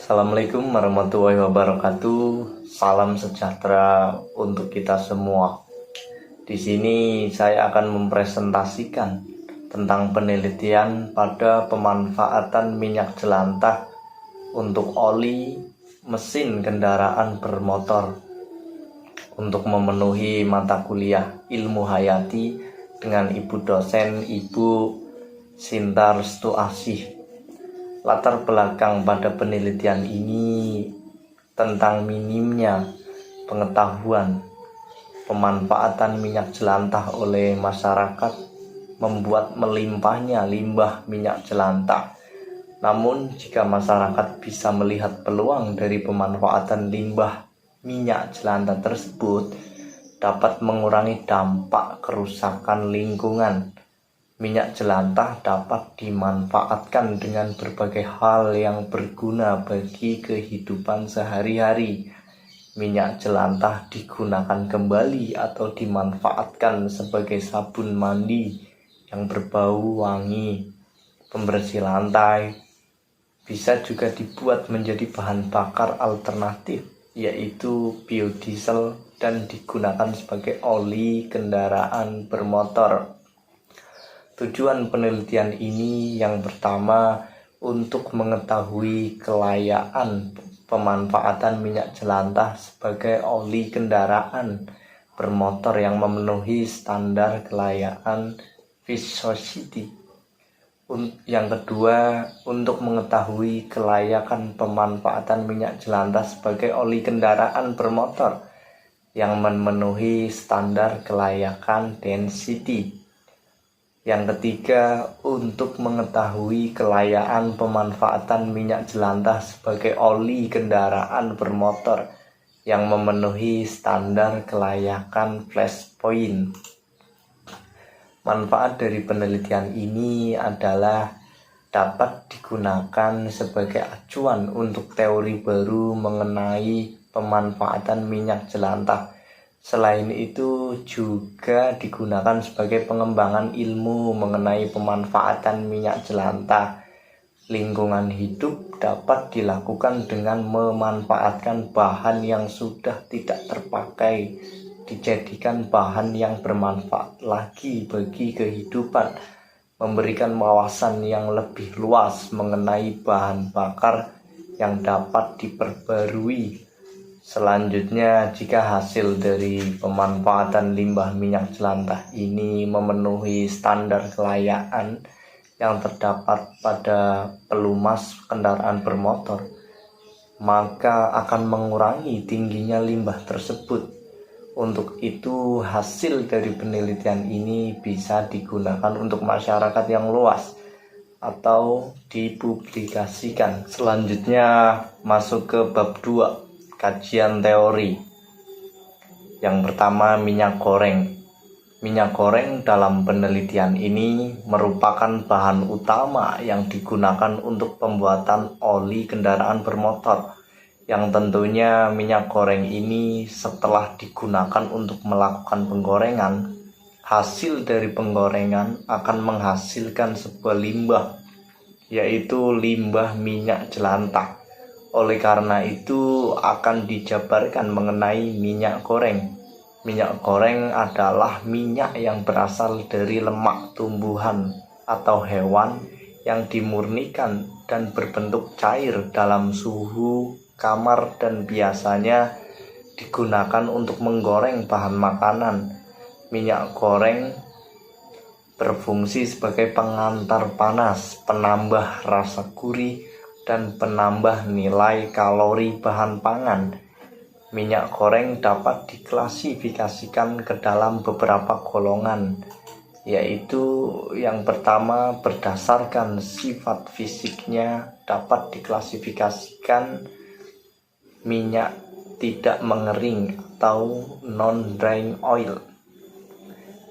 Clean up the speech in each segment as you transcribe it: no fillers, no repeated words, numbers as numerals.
Assalamualaikum warahmatullahi wabarakatuh. Salam sejahtera untuk kita semua. Di sini saya akan mempresentasikan tentang penelitian pada pemanfaatan minyak jelantah untuk oli mesin kendaraan bermotor untuk memenuhi mata kuliah ilmu hayati dengan Ibu dosen Ibu Sinta Restu Asih. Latar belakang pada penelitian ini tentang minimnya pengetahuan pemanfaatan minyak jelantah oleh masyarakat membuat melimpahnya limbah minyak jelantah. Namun jika masyarakat bisa melihat peluang dari pemanfaatan limbah minyak jelantah tersebut dapat mengurangi dampak kerusakan lingkungan. Minyak jelantah dapat dimanfaatkan dengan berbagai hal yang berguna bagi kehidupan sehari-hari. Minyak jelantah digunakan kembali atau dimanfaatkan sebagai sabun mandi yang berbau wangi, pembersih lantai. Bisa juga dibuat menjadi bahan bakar alternatif, yaitu biodiesel, dan digunakan sebagai oli kendaraan bermotor. Tujuan penelitian ini yang pertama untuk mengetahui kelayakan pemanfaatan minyak jelantah sebagai oli kendaraan bermotor yang memenuhi standar kelayakan Viscosity. Yang kedua, untuk mengetahui kelayakan pemanfaatan minyak jelantah sebagai oli kendaraan bermotor yang memenuhi standar kelayakan density. Yang ketiga, untuk mengetahui kelayakan pemanfaatan minyak jelantah sebagai oli kendaraan bermotor yang memenuhi standar kelayakan flashpoint. Manfaat dari penelitian ini adalah dapat digunakan sebagai acuan untuk teori baru mengenai pemanfaatan minyak jelantah. Selain itu juga digunakan sebagai pengembangan ilmu mengenai pemanfaatan minyak jelantah. Lingkungan hidup dapat dilakukan dengan memanfaatkan bahan yang sudah tidak terpakai, dijadikan bahan yang bermanfaat lagi bagi kehidupan, memberikan wawasan yang lebih luas mengenai bahan bakar yang dapat diperbarui. Selanjutnya, jika hasil dari pemanfaatan limbah minyak jelantah ini memenuhi standar kelayakan yang terdapat pada pelumas kendaraan bermotor, maka akan mengurangi tingginya limbah tersebut. Untuk itu, hasil dari penelitian ini bisa digunakan untuk masyarakat yang luas atau dipublikasikan. Selanjutnya, masuk ke bab 2. Kajian teori. Yang pertama, minyak goreng. Minyak goreng dalam penelitian ini merupakan bahan utama yang digunakan untuk pembuatan oli kendaraan bermotor. Yang tentunya minyak goreng ini setelah digunakan untuk melakukan penggorengan, hasil dari penggorengan akan menghasilkan sebuah limbah, yaitu limbah minyak jelantah. Oleh karena itu akan dijabarkan mengenai minyak goreng. Minyak goreng adalah minyak yang berasal dari lemak tumbuhan atau hewan yang dimurnikan dan berbentuk cair dalam suhu kamar dan biasanya digunakan untuk menggoreng bahan makanan. Minyak goreng berfungsi sebagai pengantar panas, penambah rasa gurih, dan penambah nilai kalori bahan pangan. Minyak goreng dapat diklasifikasikan ke dalam beberapa golongan, yaitu yang pertama berdasarkan sifat fisiknya dapat diklasifikasikan minyak tidak mengering atau non-drying oil.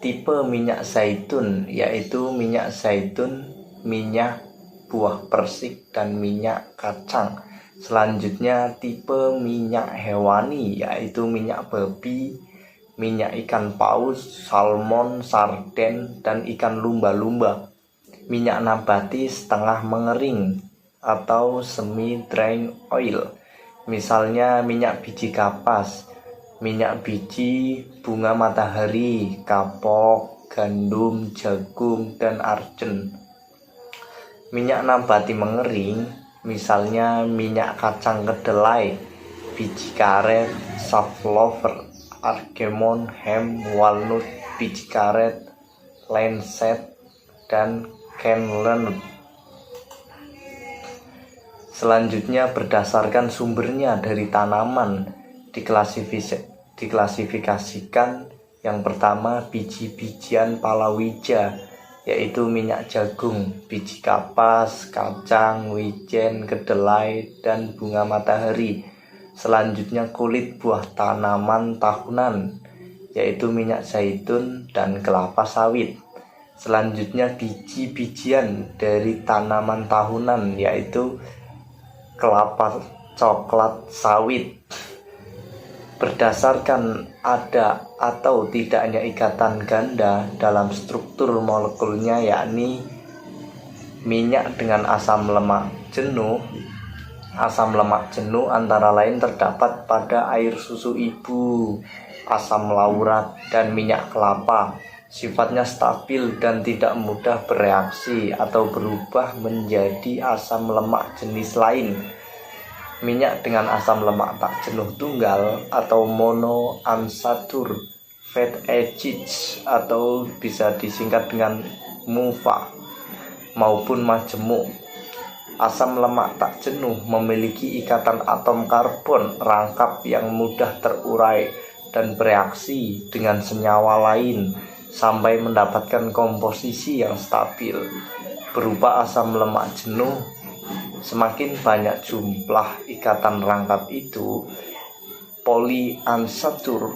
Tipe minyak zaitun yaitu minyak zaitun, minyak buah persik, dan minyak kacang. Selanjutnya tipe minyak hewani yaitu minyak babi, minyak ikan paus, salmon, sarden, dan ikan lumba-lumba. Minyak nabati setengah mengering atau semi-drying oil. Misalnya minyak biji kapas, minyak biji bunga matahari, kapok, gandum, jagung, dan arjen. Minyak nabati mengering, misalnya minyak kacang kedelai, biji karet, safflower, argemon, hemp, walnut, biji karet, linseed, dan cannelled. Selanjutnya berdasarkan sumbernya dari tanaman diklasifikasikan. Yang pertama biji-bijian palawija, yaitu minyak jagung, biji kapas, kacang, wijen, kedelai, dan bunga matahari. Selanjutnya kulit buah tanaman tahunan, yaitu minyak zaitun dan kelapa sawit. Selanjutnya biji-bijian dari tanaman tahunan, yaitu kelapa coklat sawit. Berdasarkan ada atau tidaknya ikatan ganda dalam struktur molekulnya, yakni minyak dengan asam lemak jenuh. Asam lemak jenuh antara lain terdapat pada air susu ibu, asam laurat, dan minyak kelapa. Sifatnya stabil dan tidak mudah bereaksi atau berubah menjadi asam lemak jenis lain. Minyak dengan asam lemak tak jenuh tunggal atau monounsaturated fatty acids, atau bisa disingkat dengan MUFA, maupun majemuk. Asam lemak tak jenuh memiliki ikatan atom karbon rangkap yang mudah terurai dan bereaksi dengan senyawa lain sampai mendapatkan komposisi yang stabil berupa asam lemak jenuh. Semakin banyak jumlah ikatan rangkap itu, polyunsaturated,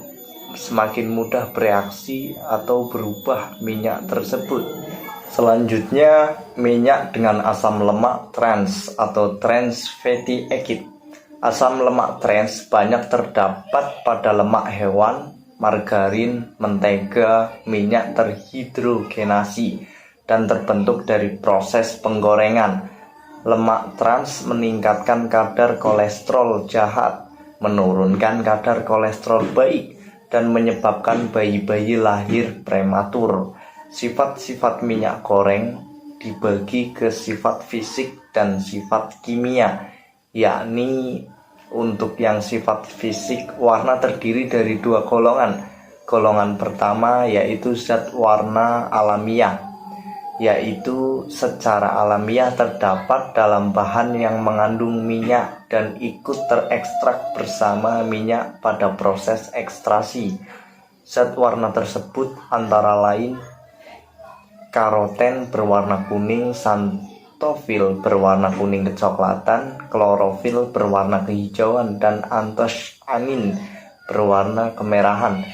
semakin mudah bereaksi atau berubah minyak tersebut. Selanjutnya, minyak dengan asam lemak trans atau trans fatty acid. Asam lemak trans banyak terdapat pada lemak hewan, margarin, mentega, minyak terhidrogenasi, dan terbentuk dari proses penggorengan. Lemak trans meningkatkan kadar kolesterol jahat, menurunkan kadar kolesterol baik, dan menyebabkan bayi-bayi lahir prematur. Sifat-sifat minyak goreng dibagi ke sifat fisik dan sifat kimia, yakni untuk yang sifat fisik, warna terdiri dari dua golongan. Golongan pertama yaitu zat warna alamiah, yaitu secara alamiah terdapat dalam bahan yang mengandung minyak dan ikut terekstrak bersama minyak pada proses ekstraksi. Zat warna tersebut antara lain karoten berwarna kuning, xanthofil berwarna kuning kecoklatan, klorofil berwarna kehijauan, dan antosianin berwarna kemerahan.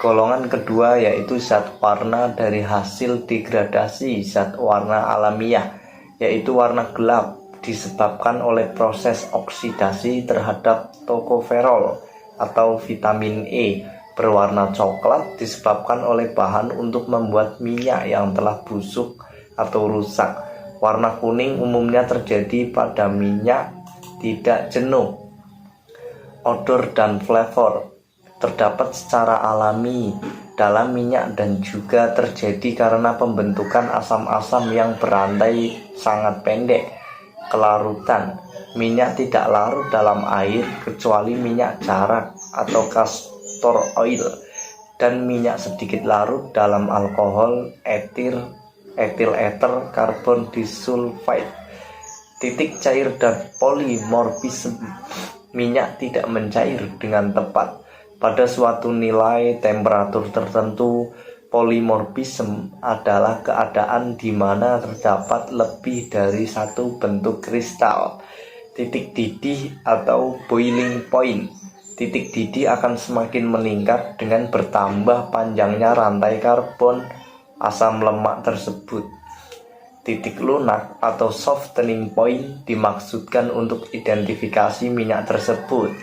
Golongan kedua yaitu zat warna dari hasil degradasi zat warna alamiah, yaitu warna gelap disebabkan oleh proses oksidasi terhadap tokoferol atau vitamin E. Berwarna coklat disebabkan oleh bahan untuk membuat minyak yang telah busuk atau rusak. Warna kuning umumnya terjadi pada minyak tidak jenuh. Odor dan flavor terdapat secara alami dalam minyak dan juga terjadi karena pembentukan asam-asam yang berantai sangat pendek. Kelarutan minyak tidak larut dalam air kecuali minyak jarak atau castor oil, dan minyak sedikit larut dalam alkohol etil ether karbon disulfide. Titik cair dan polimorfisme. Minyak tidak mencair dengan tepat pada suatu nilai temperatur tertentu. Polimorfisme adalah keadaan di mana terdapat lebih dari satu bentuk kristal. Titik didih atau boiling point. Titik didih akan semakin meningkat dengan bertambah panjangnya rantai karbon asam lemak tersebut. Titik lunak atau softening point dimaksudkan untuk identifikasi minyak tersebut.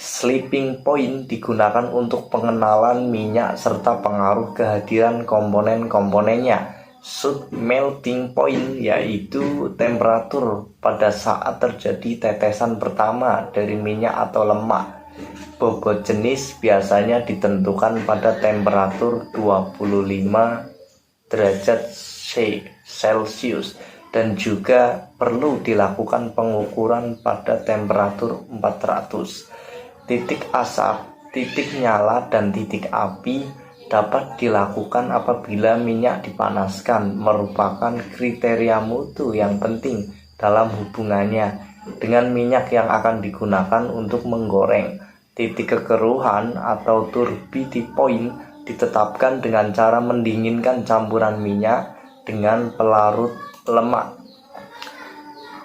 Sleeping point digunakan untuk pengenalan minyak serta pengaruh kehadiran komponen-komponennya. shoot melting point, yaitu temperatur pada saat terjadi tetesan pertama dari minyak atau lemak. Bobot jenis biasanya ditentukan pada temperatur 25 derajat Celcius dan juga perlu dilakukan pengukuran pada temperatur 400. Titik asap, titik nyala, dan titik api dapat dilakukan apabila minyak dipanaskan, merupakan kriteria mutu yang penting dalam hubungannya dengan minyak yang akan digunakan untuk menggoreng. Titik kekeruhan atau turbidity point ditetapkan dengan cara mendinginkan campuran minyak dengan pelarut lemak.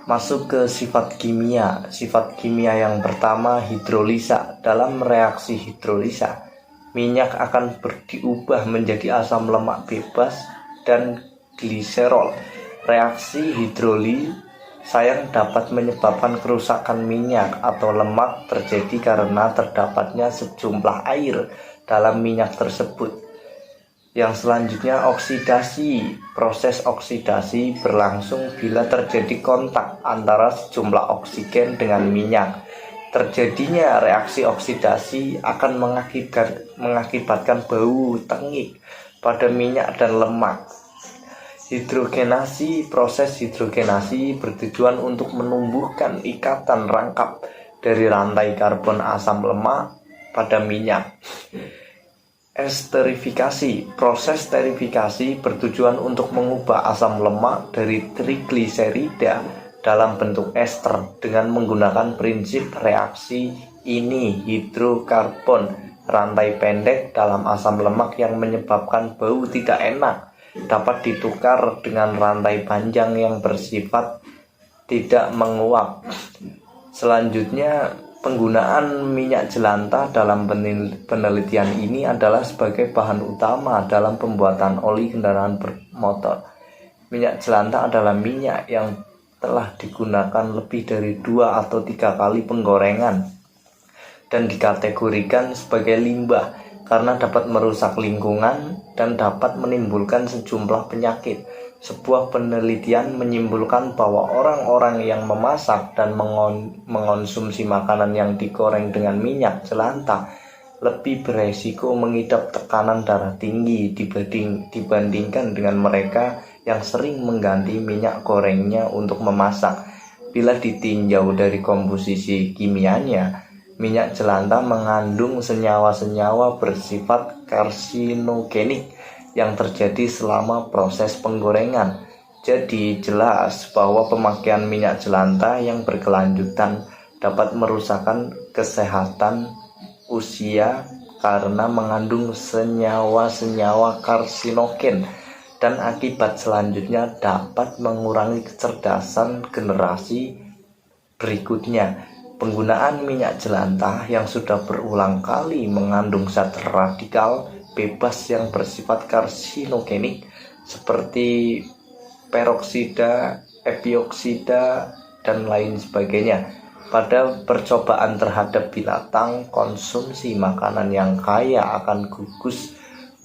Masuk ke sifat kimia. Sifat kimia yang pertama, hidrolisa. Dalam reaksi hidrolisa, minyak akan diubah menjadi asam lemak bebas dan gliserol. Reaksi hidrolisa yang dapat menyebabkan kerusakan minyak atau lemak terjadi karena terdapatnya sejumlah air dalam minyak tersebut. Yang selanjutnya, oksidasi. Proses oksidasi berlangsung bila terjadi kontak antara sejumlah oksigen dengan minyak. Terjadinya reaksi oksidasi akan mengakibatkan bau tengik pada minyak dan lemak. Hidrogenasi. Proses hidrogenasi bertujuan untuk menumbuhkan ikatan rangkap dari rantai karbon asam lemak pada minyak. Esterifikasi. Proses esterifikasi bertujuan untuk mengubah asam lemak dari trigliserida dalam bentuk ester dengan menggunakan prinsip reaksi ini. Hidrokarbon, rantai pendek dalam asam lemak yang menyebabkan bau tidak enak, dapat ditukar dengan rantai panjang yang bersifat tidak menguap. Selanjutnya, penggunaan minyak jelantah dalam penelitian ini adalah sebagai bahan utama dalam pembuatan oli kendaraan bermotor. Minyak jelantah adalah minyak yang telah digunakan lebih dari 2 atau 3 kali penggorengan dan dikategorikan sebagai limbah karena dapat merusak lingkungan dan dapat menimbulkan sejumlah penyakit. Sebuah penelitian menyimpulkan bahwa orang-orang yang memasak dan mengonsumsi makanan yang digoreng dengan minyak jelantah lebih beresiko mengidap tekanan darah tinggi dibandingkan dengan mereka yang sering mengganti minyak gorengnya untuk memasak. Bila ditinjau dari komposisi kimianya, minyak jelantah mengandung senyawa-senyawa bersifat karsinogenik yang terjadi selama proses penggorengan. Jadi jelas bahwa pemakaian minyak jelantah yang berkelanjutan dapat merusakkan kesehatan usia karena mengandung senyawa-senyawa karsinogen, dan akibat selanjutnya dapat mengurangi kecerdasan generasi berikutnya. Penggunaan minyak jelantah yang sudah berulang kali mengandung zat radikal bebas yang bersifat karsinogenik seperti peroksida, epioksida, dan lain sebagainya. Pada percobaan terhadap binatang, konsumsi makanan yang kaya akan gugus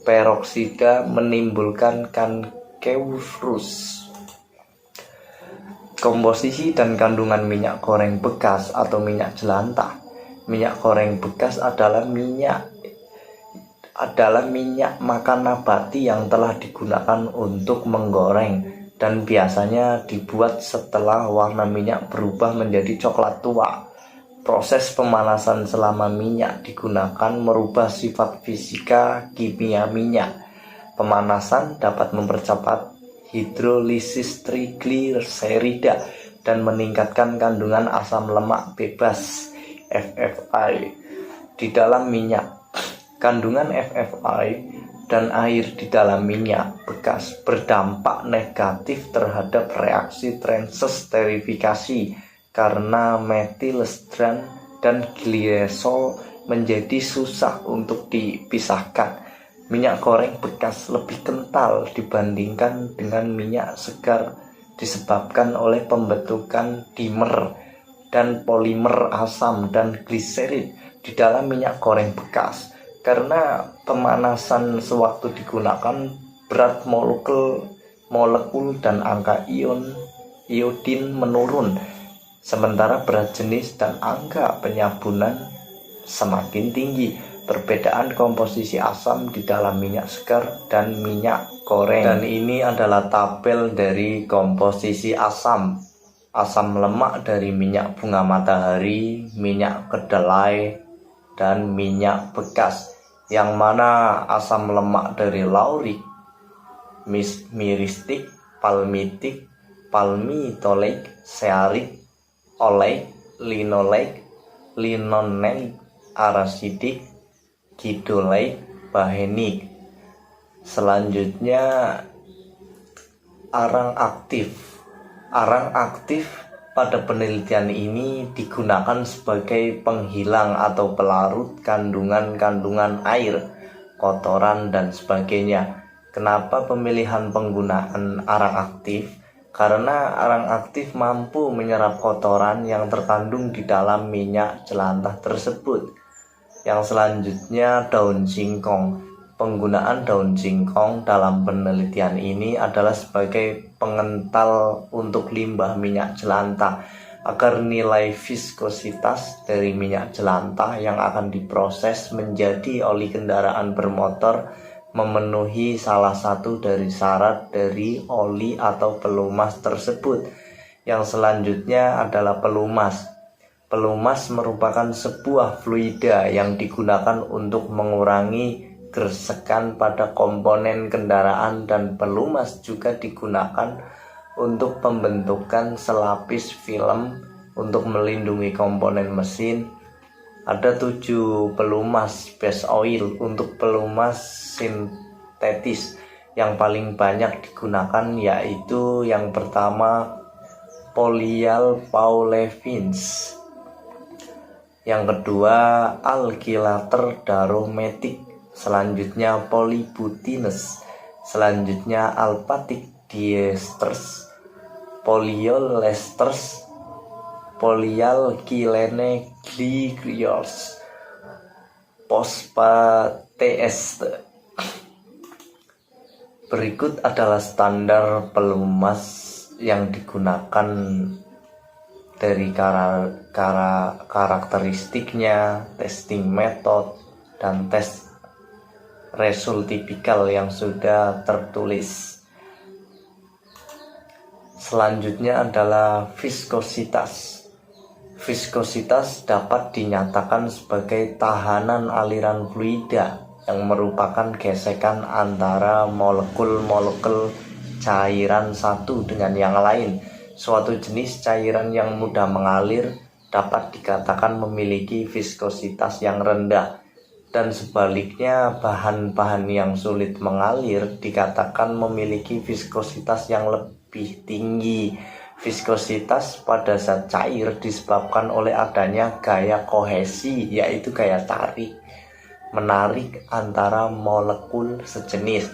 peroksida menimbulkan kankerus. Komposisi dan kandungan minyak goreng bekas atau minyak jelantah. Minyak goreng bekas adalah minyak makan nabati yang telah digunakan untuk menggoreng dan biasanya dibuat setelah warna minyak berubah menjadi coklat tua. Proses pemanasan selama minyak digunakan merubah sifat fisika kimia minyak. Pemanasan dapat mempercepat hidrolisis trigliserida dan meningkatkan kandungan asam lemak bebas FFI di dalam minyak. Kandungan FFI dan air di dalam minyak bekas berdampak negatif terhadap reaksi transesterifikasi karena metilestran dan gliesol menjadi susah untuk dipisahkan. Minyak goreng bekas lebih kental dibandingkan dengan minyak segar disebabkan oleh pembentukan dimer dan polimer asam dan gliserid di dalam minyak goreng bekas. Karena pemanasan sewaktu digunakan, berat molekul molekul dan angka iodin menurun, sementara berat jenis dan angka penyabunan semakin tinggi. Perbedaan komposisi asam di dalam minyak segar dan minyak goreng. Dan ini adalah tabel dari komposisi asam lemak dari minyak bunga matahari, minyak kedelai, dan minyak bekas. Yang mana asam lemak dari laurik, miristik, palmitik, palmitoleik, searik, oleik, linoleik, linoneik, arasidik, gidoleik, bahenik. Selanjutnya arang aktif. Arang aktif pada penelitian ini digunakan sebagai penghilang atau pelarut kandungan-kandungan air, kotoran, dan sebagainya. Kenapa pemilihan penggunaan arang aktif? Karena arang aktif mampu menyerap kotoran yang terkandung di dalam minyak jelantah tersebut. Yang selanjutnya daun singkong. Penggunaan daun singkong dalam penelitian ini adalah sebagai pengental untuk limbah minyak jelantah agar nilai viskositas dari minyak jelantah yang akan diproses menjadi oli kendaraan bermotor memenuhi salah satu dari syarat dari oli atau pelumas tersebut. Yang selanjutnya adalah pelumas. Pelumas merupakan sebuah fluida yang digunakan untuk mengurangi gesekan pada komponen kendaraan, dan pelumas juga digunakan untuk pembentukan selapis film untuk melindungi komponen mesin. Ada 7 pelumas base oil untuk pelumas sintetis yang paling banyak digunakan, yaitu yang pertama polyal paulevins, yang kedua alkylater darometik, selanjutnya polybutines, selanjutnya alphatic diesters, polyolesters, polyalkylene glycerols, phosphatase. Berikut adalah standar pelumas yang digunakan dari karakteristiknya, testing method, dan tes result tipikal yang sudah tertulis. Selanjutnya adalah viskositas. Viskositas dapat dinyatakan sebagai tahanan aliran fluida yang merupakan gesekan antara molekul-molekul cairan satu dengan yang lain. Suatu jenis cairan yang mudah mengalir dapat dikatakan memiliki viskositas yang rendah, dan sebaliknya bahan-bahan yang sulit mengalir dikatakan memiliki viskositas yang lebih tinggi. Viskositas pada zat cair disebabkan oleh adanya gaya kohesi, yaitu gaya tarik menarik antara molekul sejenis.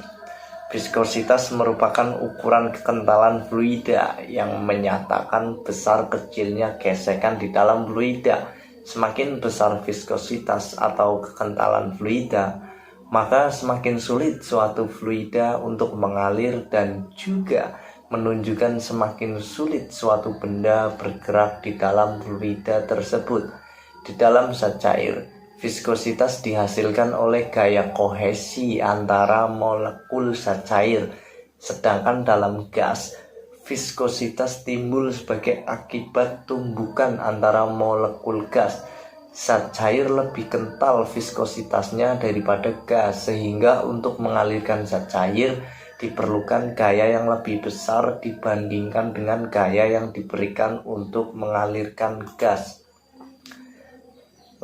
Viskositas merupakan ukuran kekentalan fluida yang menyatakan besar kecilnya gesekan di dalam fluida. Semakin besar viskositas atau kekentalan fluida, maka semakin sulit suatu fluida untuk mengalir, dan juga menunjukkan semakin sulit suatu benda bergerak di dalam fluida tersebut. Di dalam zat cair, viskositas dihasilkan oleh gaya kohesi antara molekul zat cair, sedangkan dalam gas, viskositas timbul sebagai akibat tumbukan antara molekul gas. Zat cair lebih kental viskositasnya daripada gas, sehingga untuk mengalirkan zat cair diperlukan gaya yang lebih besar dibandingkan dengan gaya yang diberikan untuk mengalirkan gas.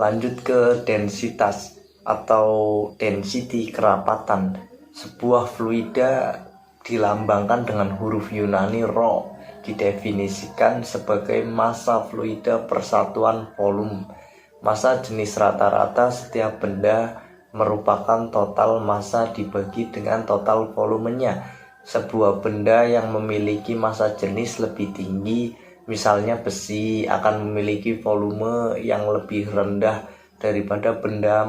Lanjut ke densitas atau density kerapatan. Sebuah fluida dilambangkan dengan huruf Yunani rho, didefinisikan sebagai massa fluida per satuan volume. Massa jenis rata-rata setiap benda merupakan total massa dibagi dengan total volumenya. Sebuah benda yang memiliki massa jenis lebih tinggi, misalnya besi, akan memiliki volume yang lebih rendah daripada benda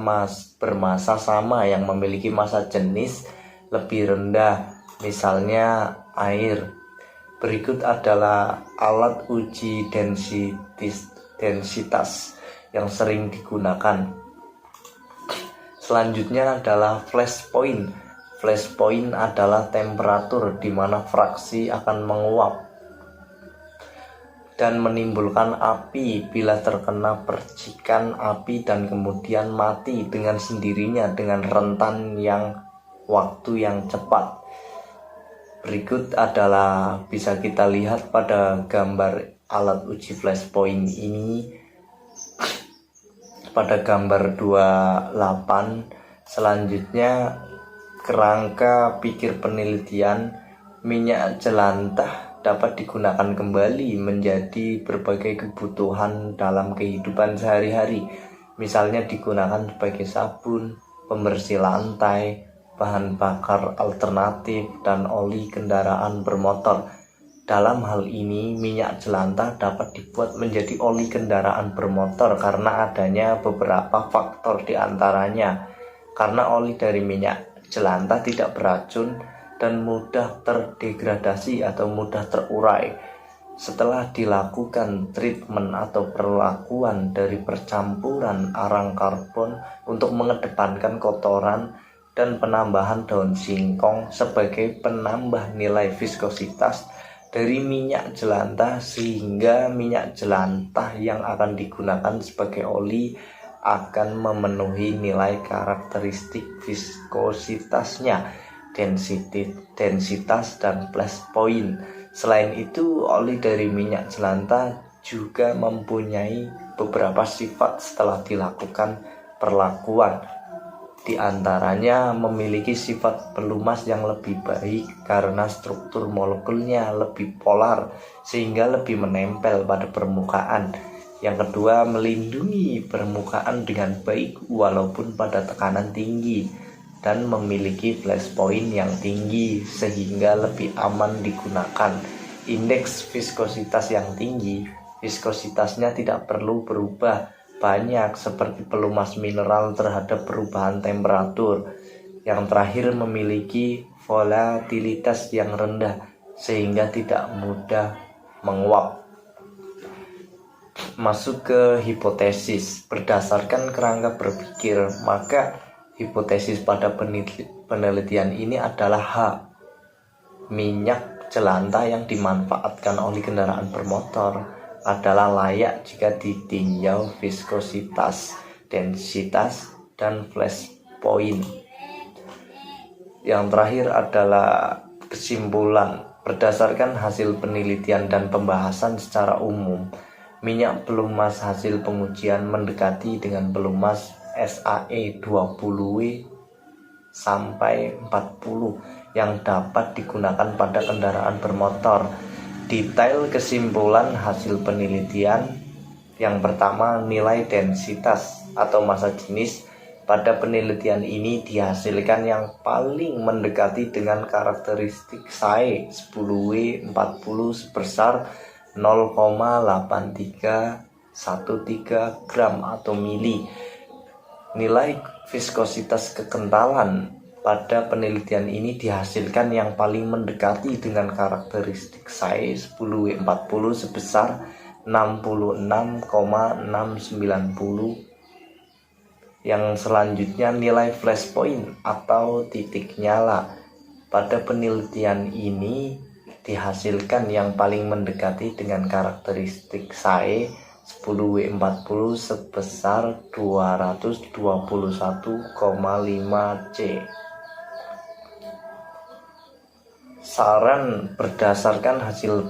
bermassa sama yang memiliki massa jenis lebih rendah, misalnya air. Berikut adalah alat uji densitas yang sering digunakan. Selanjutnya adalah flash point. Flash point adalah temperatur di mana fraksi akan menguap dan menimbulkan api bila terkena percikan api dan kemudian mati dengan sendirinya dengan rentan waktu yang cepat. Berikut adalah bisa kita lihat pada gambar alat uji flash point ini pada gambar 28. Selanjutnya, kerangka pikir penelitian minyak jelantah dapat digunakan kembali menjadi berbagai kebutuhan dalam kehidupan sehari-hari. Misalnya digunakan sebagai sabun, pembersih lantai, bahan bakar alternatif, dan oli kendaraan bermotor. Dalam hal ini, minyak jelantah dapat dibuat menjadi oli kendaraan bermotor karena adanya beberapa faktor diantaranya. Karena oli dari minyak jelantah tidak beracun dan mudah terdegradasi atau mudah terurai. Setelah dilakukan treatment atau perlakuan dari percampuran arang karbon untuk mengedepankan kotoran dan penambahan daun singkong sebagai penambah nilai viskositas dari minyak jelantah, sehingga minyak jelantah yang akan digunakan sebagai oli akan memenuhi nilai karakteristik viskositasnya, densitas, dan flash point. Selain itu, oli dari minyak jelantah juga mempunyai beberapa sifat setelah dilakukan perlakuan. Di antaranya memiliki sifat pelumas yang lebih baik karena struktur molekulnya lebih polar sehingga lebih menempel pada permukaan. Yang kedua, melindungi permukaan dengan baik walaupun pada tekanan tinggi, dan memiliki flash point yang tinggi sehingga lebih aman digunakan. Indeks viskositas yang tinggi, viskositasnya tidak perlu berubah banyak seperti pelumas mineral terhadap perubahan temperatur. Yang terakhir, memiliki volatilitas yang rendah sehingga tidak mudah menguap. Masuk ke hipotesis. Berdasarkan kerangka berpikir, maka hipotesis pada penelitian ini adalah H. Minyak jelantah yang dimanfaatkan oleh kendaraan bermotor adalah layak jika ditinjau viskositas, densitas, dan flash point. Yang terakhir adalah kesimpulan. Berdasarkan hasil penelitian dan pembahasan secara umum, minyak pelumas hasil pengujian mendekati dengan pelumas SAE 20W sampai 40 yang dapat digunakan pada kendaraan bermotor. Detail kesimpulan hasil penelitian. Yang pertama, nilai densitas atau massa jenis pada penelitian ini dihasilkan yang paling mendekati dengan karakteristik SAE 10W40 sebesar 0,8313 gram atau mili. Nilai viskositas kekentalan pada penelitian ini dihasilkan yang paling mendekati dengan karakteristik SAE 10W40 sebesar 66,690. Yang selanjutnya, nilai flash point atau titik nyala pada penelitian ini dihasilkan yang paling mendekati dengan karakteristik SAE 10W40 sebesar 221,5C. Saran berdasarkan hasil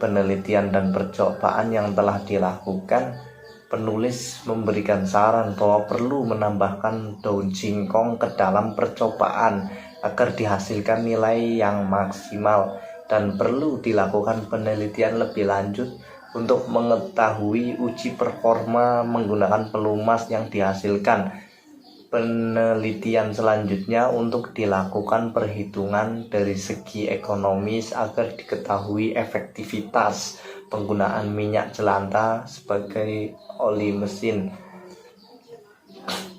penelitian dan percobaan yang telah dilakukan, penulis memberikan saran bahwa perlu menambahkan daun singkong ke dalam percobaan agar dihasilkan nilai yang maksimal, dan perlu dilakukan penelitian lebih lanjut untuk mengetahui uji performa menggunakan pelumas yang dihasilkan. Penelitian selanjutnya untuk dilakukan perhitungan dari segi ekonomis agar diketahui efektivitas penggunaan minyak jelantah sebagai oli mesin.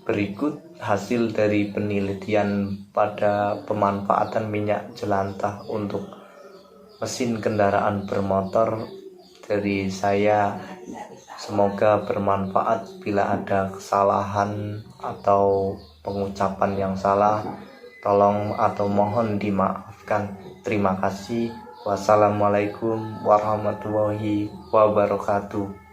Berikut hasil dari penelitian pada pemanfaatan minyak jelantah untuk mesin kendaraan bermotor dari saya. Semoga bermanfaat. Bila ada kesalahan atau pengucapan yang salah, tolong atau mohon dimaafkan. Terima kasih. Wassalamualaikum warahmatullahi wabarakatuh.